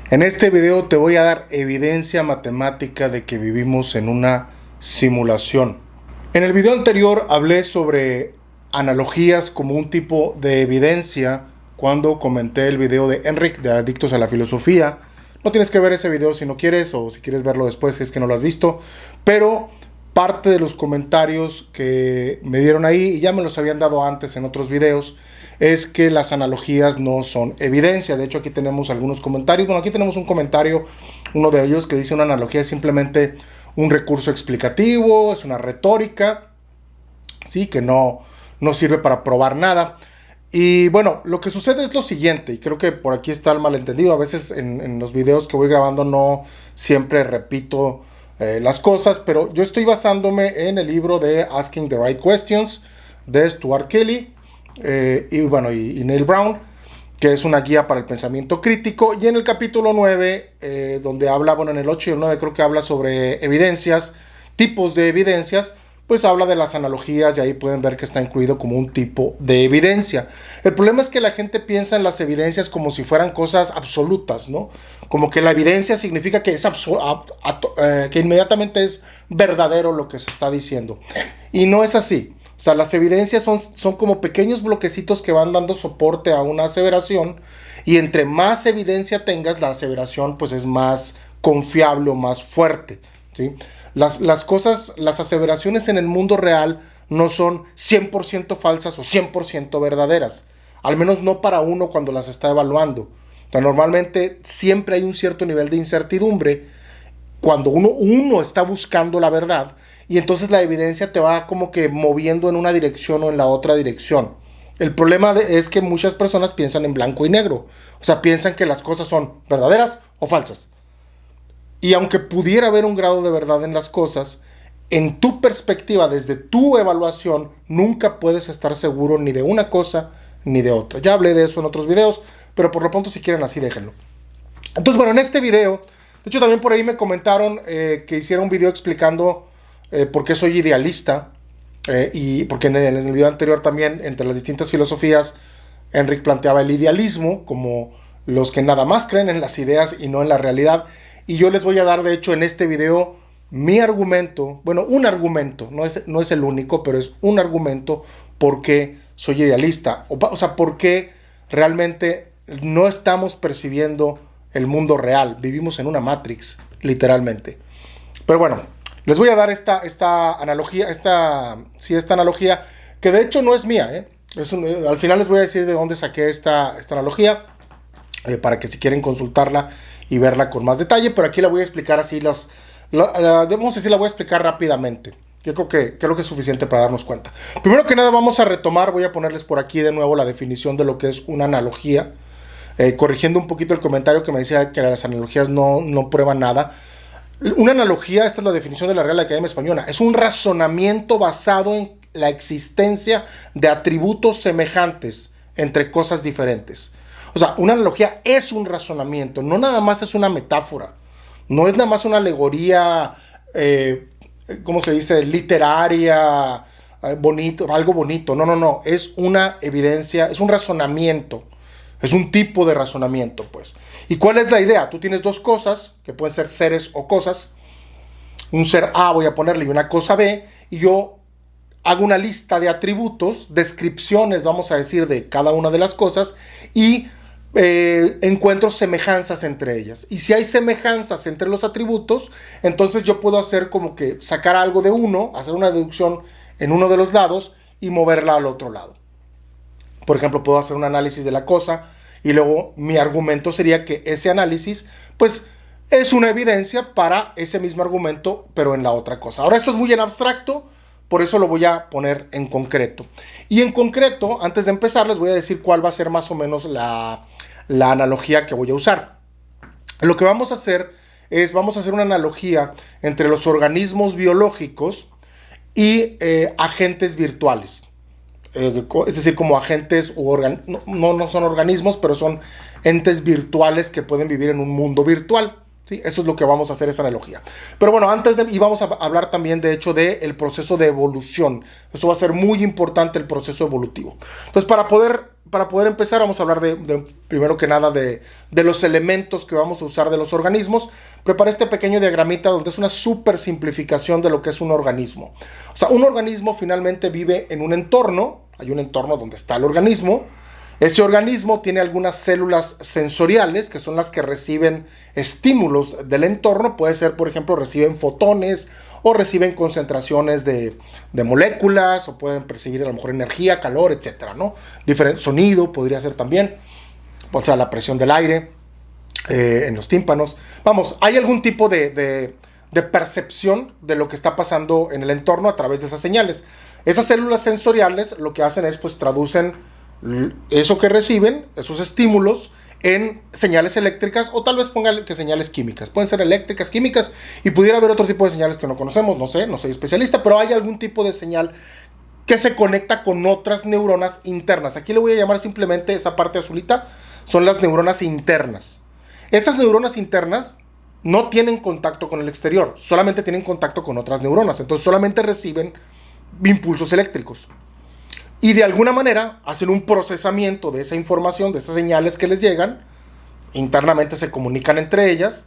En este video te voy a dar evidencia matemática de que vivimos en una simulación. En el video anterior hablé sobre analogías como un tipo de evidencia cuando comenté el video de Enric de Adictos a la Filosofía. No tienes que ver ese video si no quieres, o si quieres verlo después si es que no lo has visto, pero parte de los comentarios que me dieron ahí, y ya me los habían dado antes en otros videos, es que las analogías no son evidencia. De hecho, aquí tenemos algunos comentarios. Bueno, aquí tenemos un comentario, uno de ellos, que dice una analogía es simplemente un recurso explicativo, es una retórica, ¿sí? Que no sirve para probar nada. Y bueno, lo que sucede es lo siguiente, y creo que por aquí está el malentendido. A veces en los videos que voy grabando no siempre repito las cosas, pero yo estoy basándome en el libro de Asking the Right Questions de Stuart Kelly y Neil Brown, que es una guía para el pensamiento crítico. Y en el capítulo 9, donde habla, bueno, en el 8 y el 9 creo que habla sobre evidencias, tipos de evidencias, pues habla de las analogías, y ahí pueden ver que está incluido como un tipo de evidencia. El problema es que la gente piensa en las evidencias como si fueran cosas absolutas, ¿no? Como que la evidencia significa que que inmediatamente es verdadero lo que se está diciendo. Y no es así. O sea, las evidencias son como pequeños bloquecitos que van dando soporte a una aseveración, y entre más evidencia tengas, la aseveración pues es más confiable o más fuerte, ¿sí? Las cosas, las aseveraciones en el mundo real no son 100% falsas o 100% verdaderas, al menos no para uno cuando las está evaluando. O sea, normalmente siempre hay un cierto nivel de incertidumbre cuando uno está buscando la verdad, y entonces la evidencia te va como que moviendo en una dirección o en la otra dirección. El problema es que muchas personas piensan en blanco y negro, o sea, piensan que las cosas son verdaderas o falsas. Y aunque pudiera haber un grado de verdad en las cosas, en tu perspectiva, desde tu evaluación, nunca puedes estar seguro ni de una cosa ni de otra. Ya hablé de eso en otros videos, pero por lo pronto si quieren así déjenlo. Entonces, bueno, en este video, de hecho también por ahí me comentaron que hiciera un video explicando por qué soy idealista, y porque en el video anterior también, entre las distintas filosofías, Enric planteaba el idealismo como los que nada más creen en las ideas y no en la realidad. Y yo les voy a dar, de hecho, en este video mi argumento, bueno, un argumento, no es el único, pero es un argumento por qué soy idealista. O sea, por qué realmente no estamos percibiendo el mundo real. Vivimos en una Matrix, literalmente. Pero bueno, les voy a dar esta analogía, esta analogía, que de hecho no es mía, ¿eh? Al final les voy a decir de dónde saqué esta analogía, para que si quieren consultarla y verla con más detalle, pero aquí la voy a explicar así, debemos decir, la voy a explicar rápidamente. Yo creo que es suficiente para darnos cuenta. Primero que nada vamos a retomar, voy a ponerles por aquí de nuevo la definición de lo que es una analogía, corrigiendo un poquito el comentario que me decía que las analogías no prueban nada. Una analogía, esta es la definición de la Real Academia Española, es un razonamiento basado en la existencia de atributos semejantes entre cosas diferentes. O sea, una analogía es un razonamiento, no nada más es una metáfora, no es nada más una alegoría, ¿cómo se dice?, literaria, bonito, algo bonito. No, es una evidencia, es un razonamiento, es un tipo de razonamiento, pues. ¿Y cuál es la idea? Tú tienes dos cosas, que pueden ser seres o cosas, un ser A voy a ponerle y una cosa B, y yo hago una lista de atributos, descripciones, vamos a decir, de cada una de las cosas, y encuentro semejanzas entre ellas. Y si hay semejanzas entre los atributos, entonces yo puedo hacer como que sacar algo de uno, hacer una deducción en uno de los lados y moverla al otro lado. Por ejemplo, puedo hacer un análisis de la cosa y luego mi argumento sería que ese análisis pues es una evidencia para ese mismo argumento, pero en la otra cosa. Ahora, esto es muy en abstracto, por eso lo voy a poner en concreto. Y en concreto, antes de empezar, les voy a decir cuál va a ser más o menos la analogía que voy a usar. Lo que vamos a hacer es, vamos a hacer una analogía entre los organismos biológicos y agentes virtuales. Es decir, como agentes, no son organismos, pero son entes virtuales que pueden vivir en un mundo virtual. ¿Sí? Eso es lo que vamos a hacer, esa analogía. Pero bueno, y vamos a hablar también, de hecho, del proceso de evolución. Eso va a ser muy importante, el proceso evolutivo. Entonces, para poder para poder empezar, vamos a hablar primero que nada de los elementos que vamos a usar de los organismos. Preparé este pequeño diagramita donde es una súper simplificación de lo que es un organismo. O sea, un organismo finalmente vive en un entorno, hay un entorno donde está el organismo. Ese organismo tiene algunas células sensoriales, que son las que reciben estímulos del entorno. Puede ser, por ejemplo, reciben fotones o reciben concentraciones de moléculas, o pueden percibir a lo mejor energía, calor, etcétera, ¿no? Diferente sonido podría ser también, o sea, la presión del aire en los tímpanos. Vamos, hay algún tipo de percepción de lo que está pasando en el entorno a través de esas señales. Esas células sensoriales lo que hacen es, pues, traducen eso que reciben, esos estímulos, en señales eléctricas, o tal vez pongan que señales químicas. Pueden ser eléctricas, químicas, y pudiera haber otro tipo de señales que no conocemos, no sé, no soy especialista, pero hay algún tipo de señal que se conecta con otras neuronas internas. Aquí le voy a llamar simplemente esa parte azulita, son las neuronas internas. Esas neuronas internas no tienen contacto con el exterior, solamente tienen contacto con otras neuronas, entonces solamente reciben impulsos eléctricos. Y de alguna manera hacen un procesamiento de esa información, de esas señales que les llegan, internamente se comunican entre ellas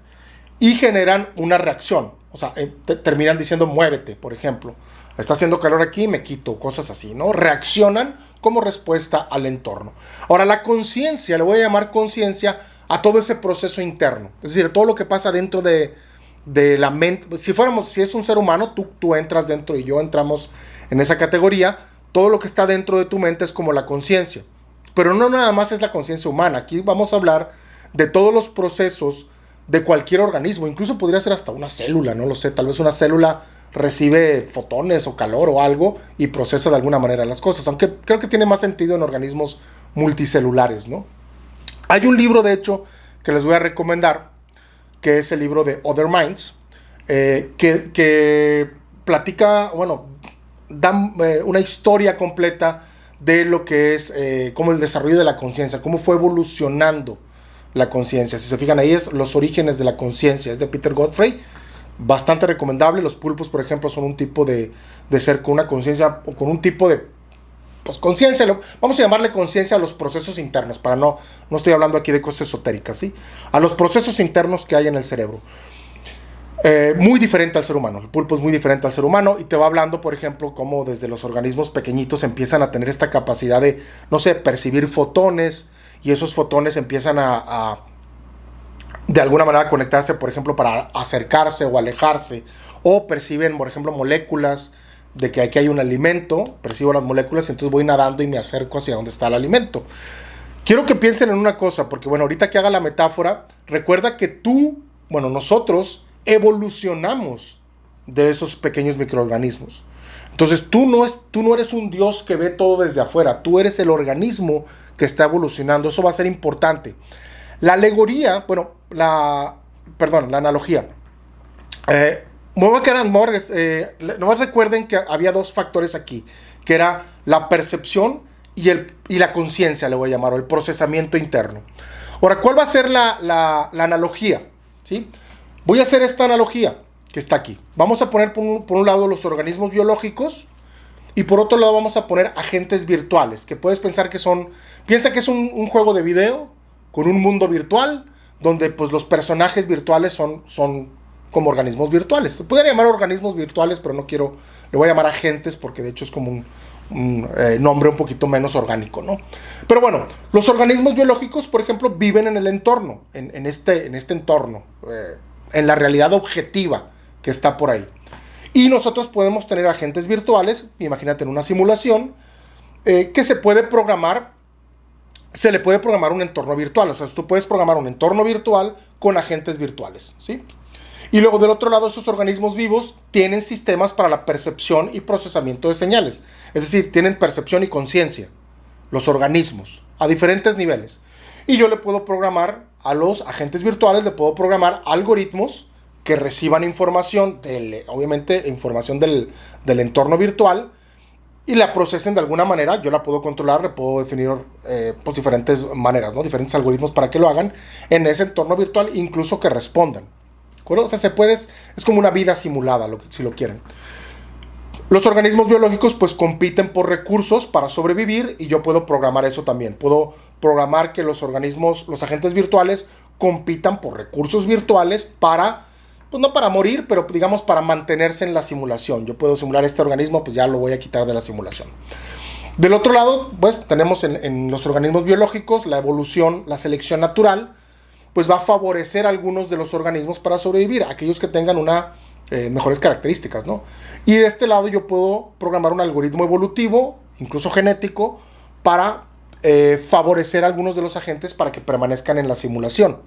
y generan una reacción. O sea, terminan diciendo muévete, por ejemplo. Está haciendo calor aquí, me quito, cosas así, ¿no? Reaccionan como respuesta al entorno. Ahora, la conciencia, le voy a llamar conciencia a todo ese proceso interno. Es decir, todo lo que pasa dentro de la mente. Si es un ser humano, tú entras dentro y yo entramos en esa categoría. Todo lo que está dentro de tu mente es como la conciencia. Pero no nada más es la conciencia humana. Aquí vamos a hablar de todos los procesos de cualquier organismo. Incluso podría ser hasta una célula, no lo sé. Tal vez una célula recibe fotones o calor o algo y procesa de alguna manera las cosas. Aunque creo que tiene más sentido en organismos multicelulares, ¿no? Hay un libro, de hecho, que les voy a recomendar, que es el libro de Other Minds, que platica, da una historia completa de lo que es como el desarrollo de la conciencia, cómo fue evolucionando la conciencia. Si se fijan ahí, es Los orígenes de la conciencia, es de Peter Godfrey, bastante recomendable. Los pulpos, por ejemplo, son un tipo de ser con una conciencia, o con un tipo de conciencia, vamos a llamarle conciencia a los procesos internos, para no estoy hablando aquí de cosas esotéricas, ¿sí? A los procesos internos que hay en el cerebro. Muy diferente al ser humano. El pulpo es muy diferente al ser humano y te va hablando, por ejemplo, cómo desde los organismos pequeñitos empiezan a tener esta capacidad de, percibir fotones, y esos fotones empiezan a de alguna manera conectarse, por ejemplo, para acercarse o alejarse, o perciben, por ejemplo, moléculas de que aquí hay un alimento, percibo las moléculas, entonces voy nadando y me acerco hacia donde está el alimento. Quiero que piensen en una cosa, porque ahorita que haga la metáfora, recuerda que nosotros evolucionamos de esos pequeños microorganismos. Entonces tú no eres un Dios que ve todo desde afuera, tú eres el organismo que está evolucionando. Eso va a ser importante. La alegoría, la analogía. Nomás recuerden que había dos factores aquí, que era la percepción y la conciencia, le voy a llamar, o el procesamiento interno. Ahora, ¿cuál va a ser la analogía? ¿Sí? Voy a hacer esta analogía que está aquí. Vamos a poner por un lado los organismos biológicos y por otro lado vamos a poner agentes virtuales, que puedes pensar que piensa que es un juego de video con un mundo virtual donde pues los personajes virtuales son como organismos virtuales. Se podría llamar organismos virtuales, pero le voy a llamar agentes porque de hecho es como un nombre un poquito menos orgánico, ¿no? Pero los organismos biológicos, por ejemplo, viven en el entorno, en este entorno, en la realidad objetiva que está por ahí. Y nosotros podemos tener agentes virtuales, imagínate en una simulación, que se le puede programar un entorno virtual. O sea, tú puedes programar un entorno virtual con agentes virtuales, ¿sí? Y luego del otro lado, esos organismos vivos tienen sistemas para la percepción y procesamiento de señales. Es decir, tienen percepción y conciencia, los organismos, a diferentes niveles. Y yo le puedo programar a los agentes virtuales, le puedo programar algoritmos que reciban información, obviamente información del entorno virtual, y la procesen de alguna manera. Yo la puedo controlar, le puedo definir diferentes maneras, ¿no? Diferentes algoritmos para que lo hagan en ese entorno virtual, incluso que respondan. ¿De acuerdo? O sea, es como una vida simulada, si lo quieren. Los organismos biológicos pues compiten por recursos para sobrevivir y yo puedo programar eso también. Puedo programar que los organismos, los agentes virtuales compitan por recursos virtuales para, pues no para morir, pero digamos para mantenerse en la simulación. Yo puedo simular este organismo, pues ya lo voy a quitar de la simulación. Del otro lado, pues tenemos en los organismos biológicos la evolución, la selección natural, pues va a favorecer a algunos de los organismos para sobrevivir, aquellos que tengan mejores características, ¿no? Y de este lado yo puedo programar un algoritmo evolutivo, incluso genético, para favorecer a algunos de los agentes para que permanezcan en la simulación,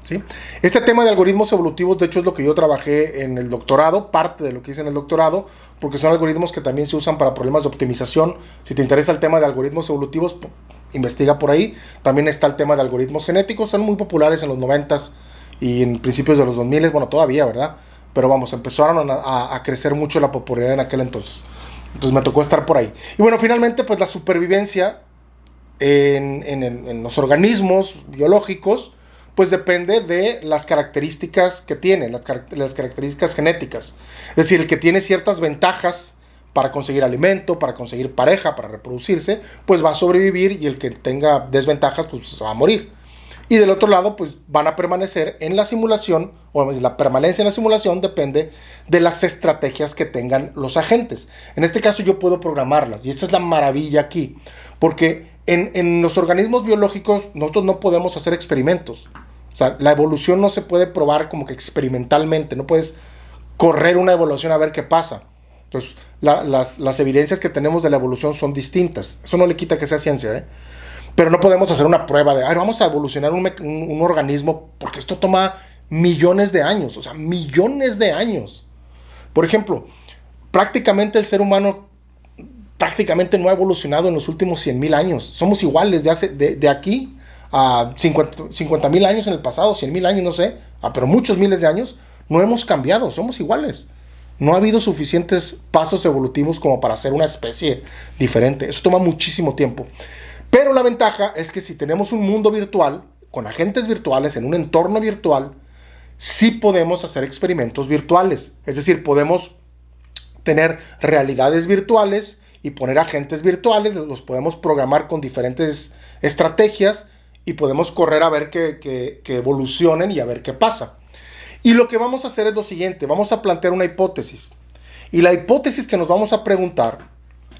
¿sí? Este tema de algoritmos evolutivos, de hecho, es lo que yo trabajé en el doctorado, parte de lo que hice en el doctorado, porque son algoritmos que también se usan para problemas de optimización. Si te interesa el tema de algoritmos evolutivos, investiga por ahí. También está el tema de algoritmos genéticos, son muy populares en los 90s y en principios de los 2000, bueno, todavía, ¿verdad? Pero vamos, empezaron a crecer mucho la popularidad en aquel entonces. Entonces me tocó estar por ahí. Y bueno, finalmente, pues la supervivencia en los organismos biológicos, pues depende de las características que tiene, las características genéticas. Es decir, el que tiene ciertas ventajas para conseguir alimento, para conseguir pareja, para reproducirse, pues va a sobrevivir, y el que tenga desventajas, pues va a morir. Y del otro lado, pues van a permanecer en la simulación, o la permanencia en la simulación depende de las estrategias que tengan los agentes. En este caso yo puedo programarlas, y esa es la maravilla aquí, porque en los organismos biológicos nosotros no podemos hacer experimentos. O sea, la evolución no se puede probar como que experimentalmente, no puedes correr una evolución a ver qué pasa. Entonces, las evidencias que tenemos de la evolución son distintas. Eso no le quita que sea ciencia, ¿eh? Pero no podemos hacer una prueba de, vamos a evolucionar un organismo, porque esto toma millones de años, o sea, millones de años. Por ejemplo, prácticamente el ser humano prácticamente no ha evolucionado en los últimos 100,000 años. Somos iguales de aquí a 50,000 años en el pasado, 100,000 años, no sé, pero muchos miles de años, no hemos cambiado, somos iguales. No ha habido suficientes pasos evolutivos como para ser una especie diferente. Eso toma muchísimo tiempo. Pero la ventaja es que si tenemos un mundo virtual, con agentes virtuales, en un entorno virtual, sí podemos hacer experimentos virtuales. Es decir, podemos tener realidades virtuales y poner agentes virtuales, los podemos programar con diferentes estrategias y podemos correr a ver que evolucionen y a ver qué pasa. Y lo que vamos a hacer es lo siguiente, vamos a plantear una hipótesis. Y la hipótesis que nos vamos a preguntar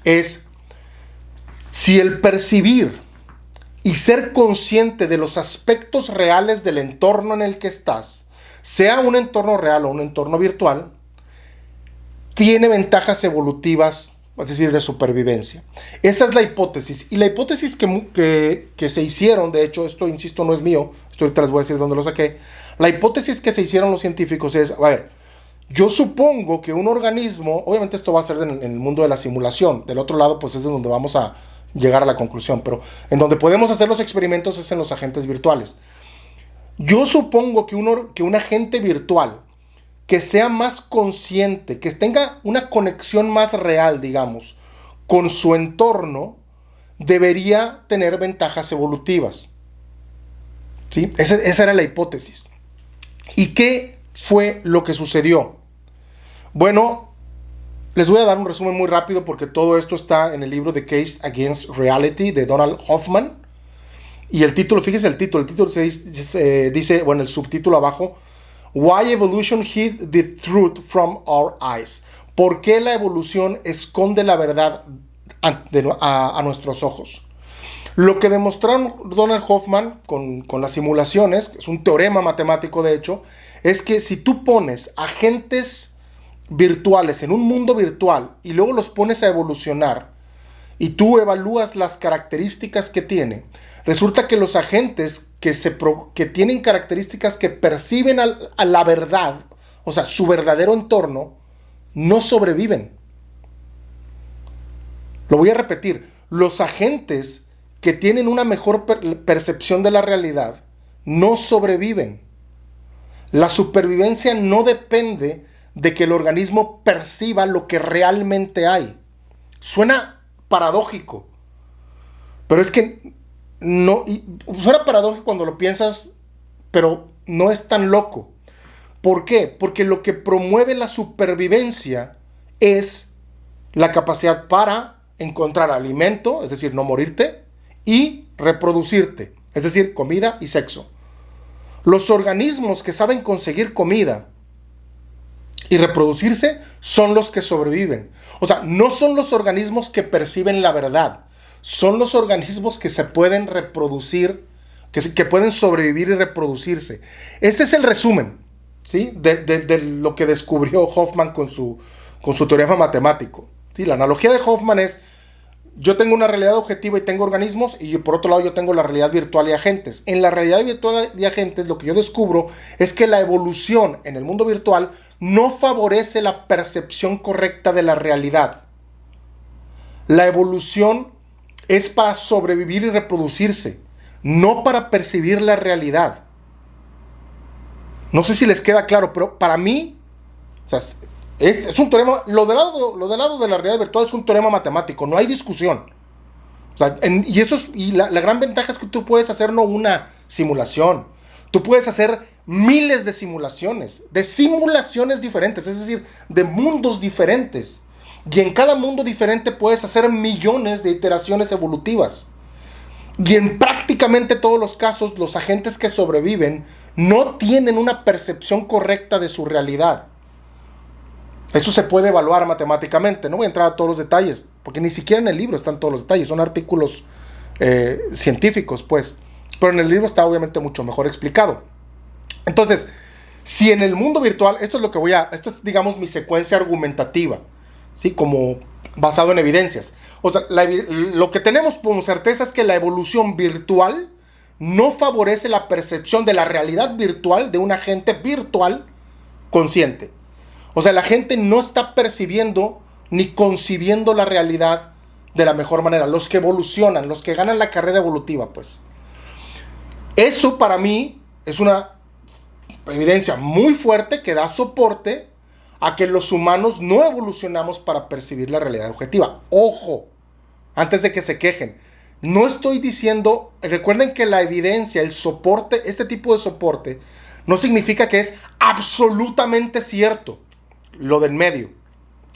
es si el percibir y ser consciente de los aspectos reales del entorno en el que estás, sea un entorno real o un entorno virtual, tiene ventajas evolutivas, es decir, de supervivencia. Esa es la hipótesis. Y la hipótesis que se hicieron, de hecho, esto, insisto, no es mío, esto ahorita les voy a decir dónde lo saqué. La hipótesis que se hicieron los científicos es, a ver, yo supongo que un organismo, obviamente esto va a ser en el mundo de la simulación, del otro lado pues es donde vamos a llegar a la conclusión, pero en donde podemos hacer los experimentos es en los agentes virtuales. Yo supongo que un agente virtual que sea más consciente, que tenga una conexión más real, digamos, con su entorno, debería tener ventajas evolutivas. ¿Sí? Esa era la hipótesis. ¿Y qué fue lo que sucedió? Bueno, les voy a dar un resumen muy rápido porque todo esto está en el libro The Case Against Reality de Donald Hoffman. Y el título, fíjense el título dice, bueno, el subtítulo abajo, Why Evolution Hid the Truth from Our Eyes. ¿Por qué la evolución esconde la verdad a nuestros ojos? Lo que demostraron Donald Hoffman con las simulaciones, que es un teorema matemático de hecho, es que si tú pones agentes virtuales en un mundo virtual y luego los pones a evolucionar y tú evalúas las características que tiene, resulta que los agentes que tienen características que perciben a la verdad, o sea, su verdadero entorno, no sobreviven. Lo voy a repetir, los agentes que tienen una mejor percepción de la realidad no sobreviven. La supervivencia no depende de que el organismo perciba lo que realmente hay. Suena paradójico, pero es que no, suena paradójico cuando lo piensas, pero no es tan loco. ¿Por qué? Porque lo que promueve la supervivencia es la capacidad para encontrar alimento, es decir, no morirte, y reproducirte, es decir, comida y sexo. Los organismos que saben conseguir comida y reproducirse son los que sobreviven. O sea, no son los organismos que perciben la verdad, son los organismos que se pueden reproducir, que pueden sobrevivir y reproducirse. Este es el resumen, ¿sí? de lo que descubrió Hoffman con su teorema matemático. ¿Sí? La analogía de Hoffman es: yo tengo una realidad objetiva y tengo organismos, y por otro lado yo tengo la realidad virtual y agentes. En la realidad virtual y agentes lo que yo descubro es que la evolución en el mundo virtual no favorece la percepción correcta de la realidad. La evolución es para sobrevivir y reproducirse, no para percibir la realidad. No sé si les queda claro, pero para mí, o sea, es un teorema. Lo del lado de la realidad virtual es un teorema matemático, no hay discusión. O sea, la gran ventaja es que tú puedes hacer no una simulación, tú puedes hacer miles de simulaciones diferentes, es decir, de mundos diferentes. Y en cada mundo diferente puedes hacer millones de iteraciones evolutivas. Y en prácticamente todos los casos, los agentes que sobreviven no tienen una percepción correcta de su realidad. Eso se puede evaluar matemáticamente. No voy a entrar a todos los detalles, porque ni siquiera en el libro están todos los detalles. Son artículos científicos, pues. Pero en el libro está obviamente mucho mejor explicado. Entonces, si en el mundo virtual, esta es, digamos, mi secuencia argumentativa, ¿sí? Como basado en evidencias. O sea, lo que tenemos como certeza es que la evolución virtual no favorece la percepción de la realidad virtual de un agente virtual consciente. O sea, la gente no está percibiendo ni concibiendo la realidad de la mejor manera. Los que evolucionan, los que ganan la carrera evolutiva, pues. Eso para mí es una evidencia muy fuerte que da soporte a que los humanos no evolucionamos para percibir la realidad objetiva. Ojo, antes de que se quejen. No estoy diciendo, recuerden que la evidencia, el soporte, este tipo de soporte, no significa que es absolutamente cierto. Lo del medio.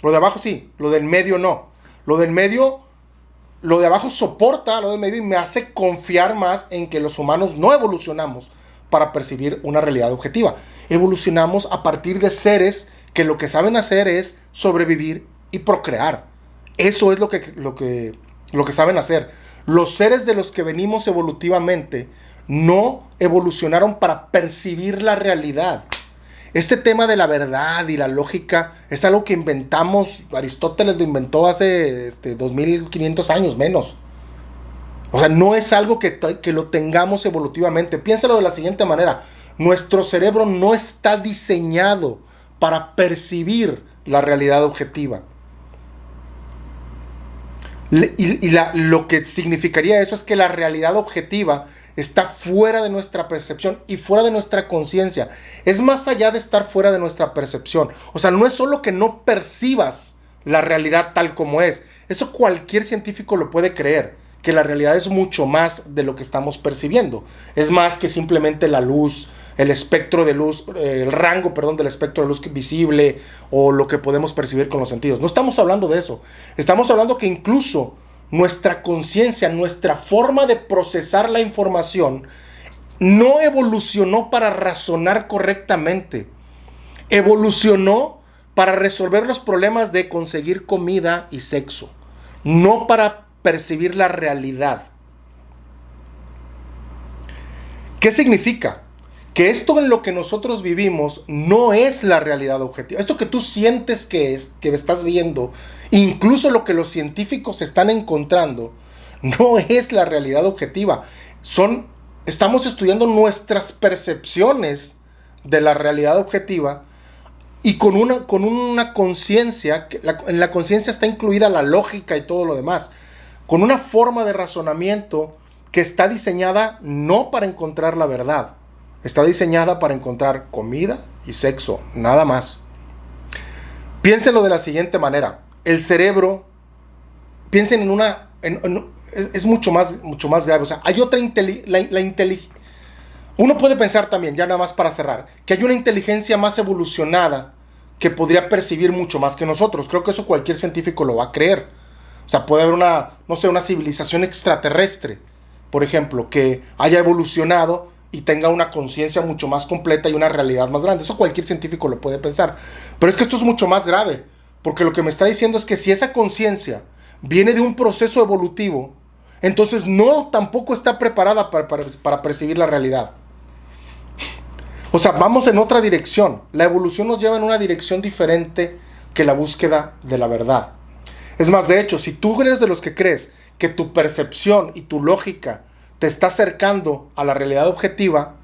Lo de abajo sí, lo del medio no. Lo de abajo soporta lo del medio y me hace confiar más en que los humanos no evolucionamos para percibir una realidad objetiva. Evolucionamos a partir de seres que lo que saben hacer es sobrevivir y procrear. Eso es lo que saben hacer. Los seres de los que venimos evolutivamente no evolucionaron para percibir la realidad. Este tema de la verdad y la lógica es algo que inventamos. Aristóteles lo inventó hace 2500 años menos. O sea, no es algo que lo tengamos evolutivamente. Piénsalo de la siguiente manera. Nuestro cerebro no está diseñado para percibir la realidad objetiva. Lo que significaría eso es que la realidad objetiva está fuera de nuestra percepción y fuera de nuestra conciencia. Es más allá de estar fuera de nuestra percepción. O sea, no es solo que no percibas la realidad tal como es. Eso cualquier científico lo puede creer, que la realidad es mucho más de lo que estamos percibiendo. Es más que simplemente la luz, el espectro de luz, el rango, del espectro de luz visible o lo que podemos percibir con los sentidos. No estamos hablando de eso. Estamos hablando que incluso nuestra conciencia, nuestra forma de procesar la información no evolucionó para razonar correctamente. Evolucionó para resolver los problemas de conseguir comida y sexo, no para percibir la realidad. ¿Qué significa? Que esto en lo que nosotros vivimos no es la realidad objetiva. Esto que tú sientes que estás viendo, incluso lo que los científicos están encontrando, no es la realidad objetiva. Estamos estudiando nuestras percepciones de la realidad objetiva y con una conciencia, en la conciencia está incluida la lógica y todo lo demás, con una forma de razonamiento que está diseñada no para encontrar la verdad. Está diseñada para encontrar comida y sexo, nada más. Piénsenlo de la siguiente manera. El cerebro, piensen es mucho más grave. O sea, hay otra inteligencia. Uno puede pensar también, ya nada más para cerrar, que hay una inteligencia más evolucionada que podría percibir mucho más que nosotros. Creo que eso cualquier científico lo va a creer. O sea, puede haber una, no sé, una civilización extraterrestre, por ejemplo, que haya evolucionado y tenga una conciencia mucho más completa y una realidad más grande. Eso cualquier científico lo puede pensar. Pero es que esto es mucho más grave, porque lo que me está diciendo es que si esa conciencia viene de un proceso evolutivo, entonces no tampoco está preparada para percibir la realidad. O sea, vamos en otra dirección. La evolución nos lleva en una dirección diferente que la búsqueda de la verdad. Es más, de hecho, si tú eres de los que crees que tu percepción y tu lógica te está acercando a la realidad objetiva,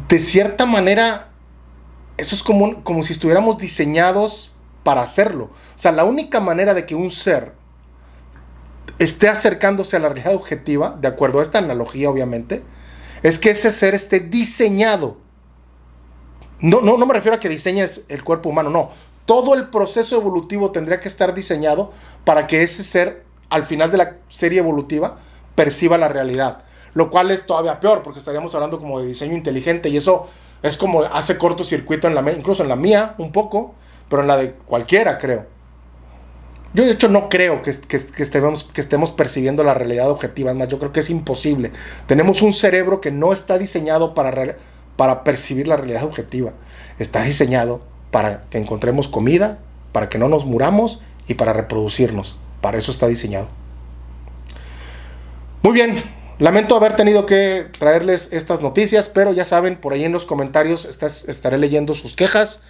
de cierta manera, eso es como si estuviéramos diseñados para hacerlo. O sea, la única manera de que un ser esté acercándose a la realidad objetiva, de acuerdo a esta analogía obviamente, es que ese ser esté diseñado. No me refiero a que diseñes el cuerpo humano, no. Todo el proceso evolutivo tendría que estar diseñado para que ese ser, al final de la serie evolutiva, perciba la realidad. Lo cual es todavía peor, porque estaríamos hablando como de diseño inteligente, y eso es como hace cortocircuito incluso en la mía, un poco, pero en la de cualquiera, creo. Yo, de hecho, no creo que estemos percibiendo la realidad objetiva. Es más, yo creo que es imposible. Tenemos un cerebro que no está diseñado para percibir la realidad objetiva. Está diseñado para que encontremos comida, para que no nos muramos y para reproducirnos. Para eso está diseñado. Muy bien, lamento haber tenido que traerles estas noticias, pero ya saben, por ahí en los comentarios estaré leyendo sus quejas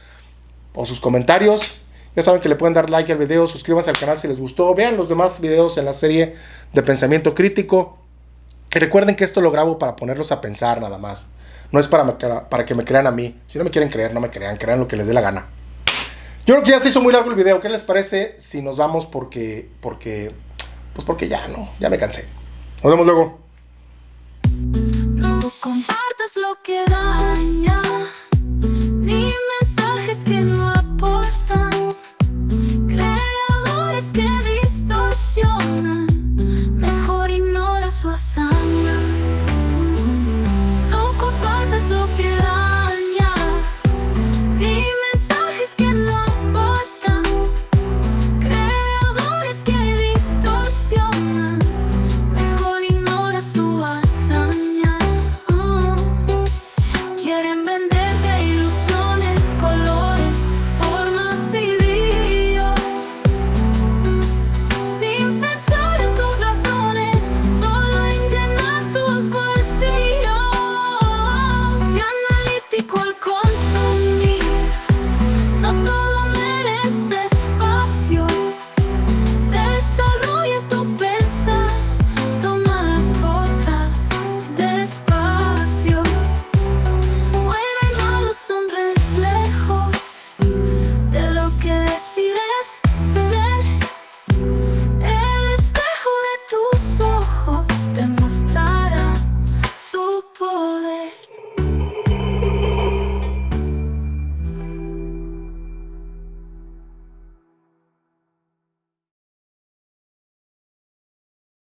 o sus comentarios. Ya saben que le pueden dar like al video, suscríbanse al canal si les gustó, vean los demás videos en la serie de pensamiento crítico. Y recuerden que esto lo grabo para ponerlos a pensar nada más. No es para que me crean a mí. Si no me quieren creer, no me crean lo que les dé la gana. Yo creo que ya se hizo muy largo el video. ¿Qué les parece si nos vamos porque ya no, ya me cansé? Nos vemos luego. No compartas lo que daña.